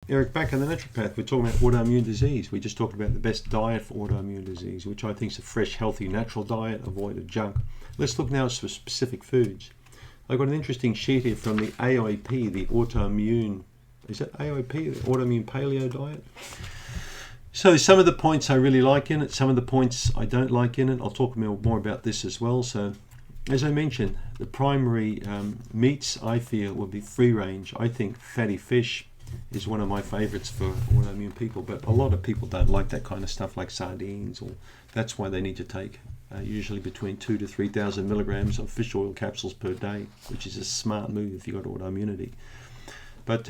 Eric, back in the naturopath, we're talking about autoimmune disease. We just talked about the best diet for autoimmune disease, which I think is a fresh, healthy, natural diet, avoid of junk. Let's look now at specific foods. I've got an interesting sheet here from the AIP, the Autoimmune, is that AIP, the Autoimmune Paleo Diet? So some of the points I really like in it, some of the points I don't like in it. I'll talk more about this as well. So as I mentioned, the primary meats I feel will be free range. I think fatty fish is one of my favorites for autoimmune people, but a lot of people don't like that kind of stuff, like sardines, or that's why they need to take usually between 2,000 to 3,000 milligrams of fish oil capsules per day, which is a smart move if you've got autoimmunity. But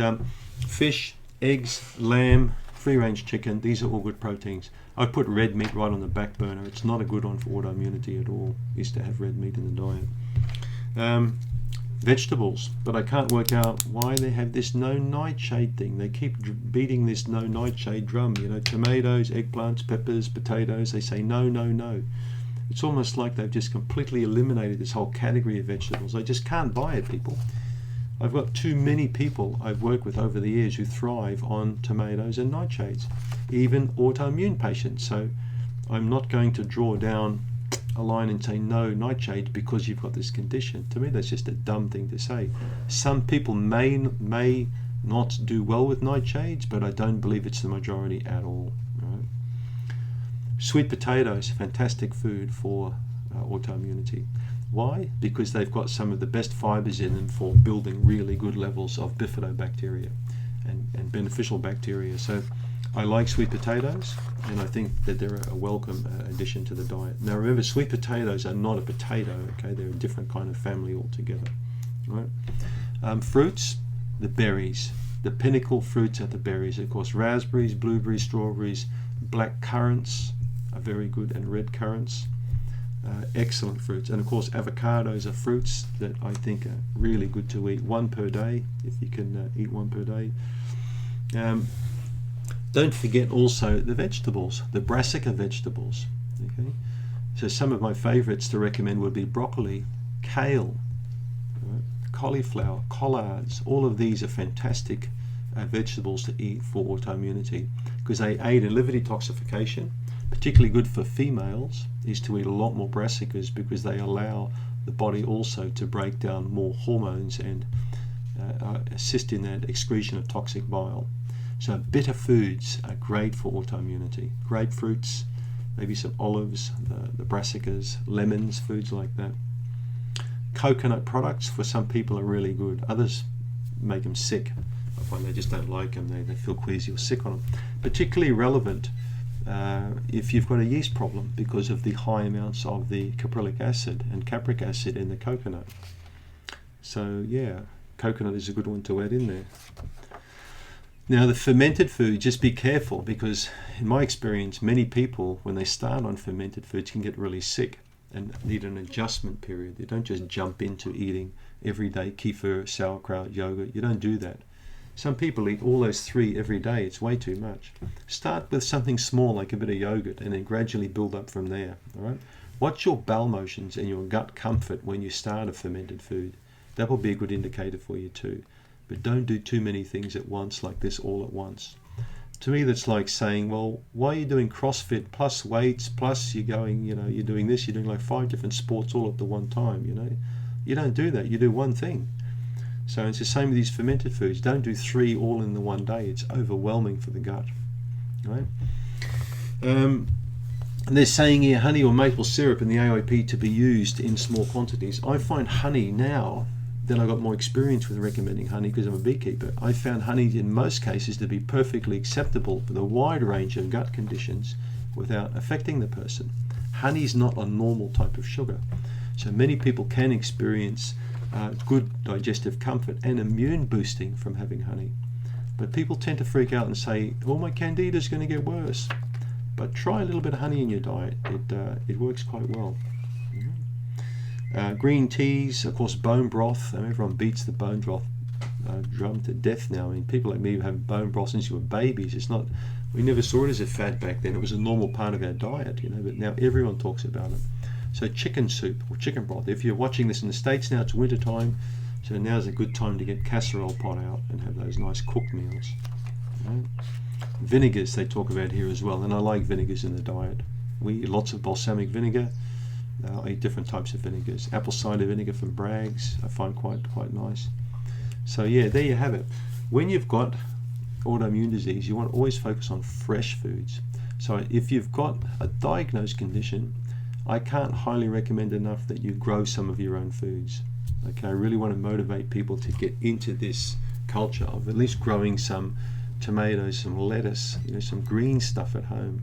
fish, eggs, lamb, free-range chicken, these are all good proteins. I put red meat right on the back burner. It's not a good one for autoimmunity at all, is to have red meat in the diet. Vegetables, but I can't work out why they have this no nightshade thing. They keep beating this no nightshade drum. You know, tomatoes, eggplants, peppers, potatoes, they say no, no, no. It's almost like they've just completely eliminated this whole category of vegetables. I just can't buy it, people. I've got too many people I've worked with over the years who thrive on tomatoes and nightshades, even autoimmune patients. So I'm not going to draw down a line and say no nightshades because you've got this condition. To me, that's just a dumb thing to say. Some people may not do well with nightshades, but I don't believe it's the majority at all. Right? Sweet potatoes, fantastic food for autoimmunity. Why? Because they've got some of the best fibers in them for building really good levels of bifidobacteria and beneficial bacteria. So I like sweet potatoes, and I think that they're a welcome addition to the diet. Now remember, sweet potatoes are not a potato, okay? They're a different kind of family altogether, right? Fruits, the berries. The pinnacle fruits are the berries. Of course, raspberries, blueberries, strawberries, black currants are very good, and red currants. Excellent fruits. And of course, avocados are fruits that I think are really good to eat. One per day, if you can eat one per day. Don't forget also the vegetables, the brassica vegetables. Okay, so some of my favorites to recommend would be broccoli, kale, right, cauliflower, collards. All of these are fantastic vegetables to eat for autoimmunity because they aid in liver detoxification. Particularly good for females is to eat a lot more brassicas because they allow the body also to break down more hormones and assist in that excretion of toxic bile. So bitter foods are great for autoimmunity. Grapefruits, maybe some olives, the brassicas, lemons, foods like that. Coconut products for some people are really good. Others make them sick. I find they just don't like them. They feel queasy or sick on them. Particularly relevant if you've got a yeast problem because of the high amounts of the caprylic acid and capric acid in the coconut. So yeah, coconut is a good one to add in there. Now the fermented food, just be careful because in my experience, many people when they start on fermented foods can get really sick and need an adjustment period. You don't just jump into eating everyday kefir, sauerkraut, yogurt. You don't do that. Some people eat all those three every day. It's way too much. Start with something small like a bit of yogurt and then gradually build up from there. All right? Watch your bowel motions and your gut comfort when you start a fermented food. That will be a good indicator for you too. But don't do too many things at once like this all at once. To me, that's like saying, well, why are you doing CrossFit plus weights plus you're going, you're doing this, you're doing like 5 different sports all at the one time, You don't do that. You do one thing. So it's the same with these fermented foods. Don't do 3 all in the one day. It's overwhelming for the gut. Right? They're saying here honey or maple syrup in the AIP to be used in small quantities. I find honey now, then I got more experience with recommending honey because I'm a beekeeper. I found honey in most cases to be perfectly acceptable for the wide range of gut conditions without affecting the person. Honey is not a normal type of sugar. So many people can experience good digestive comfort and immune boosting from having honey. But people tend to freak out and say, oh, my candida is going to get worse. But try a little bit of honey in your diet. It works quite well. Green teas, of course, bone broth. Everyone beats the bone broth drum to death now. I mean, people like me have bone broth since you were babies. It's not, we never saw it as a fad back then. It was a normal part of our diet, but now everyone talks about it. So chicken soup or chicken broth. If you're watching this in the States now, it's winter time, so now's a good time to get casserole pot out and have those nice cooked meals. Vinegars they talk about here as well, and I like vinegars in the diet. We eat lots of balsamic vinegar. I eat different types of vinegars. Apple cider vinegar from Bragg's I find quite nice. So yeah, there you have it. When you've got autoimmune disease, you want to always focus on fresh foods. So if you've got a diagnosed condition, I can't highly recommend enough that you grow some of your own foods. Okay, I really want to motivate people to get into this culture of at least growing some tomatoes, some lettuce, some green stuff at home.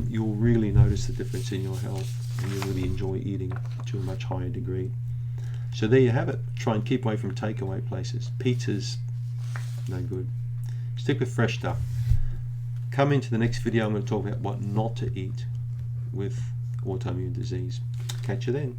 You'll really notice the difference in your health, and you'll really enjoy eating to a much higher degree. So there you have it. Try and keep away from takeaway places. Pizza's no good. Stick with fresh stuff. Come into the next video, I'm going to talk about what not to eat with autoimmune disease. Catch you then.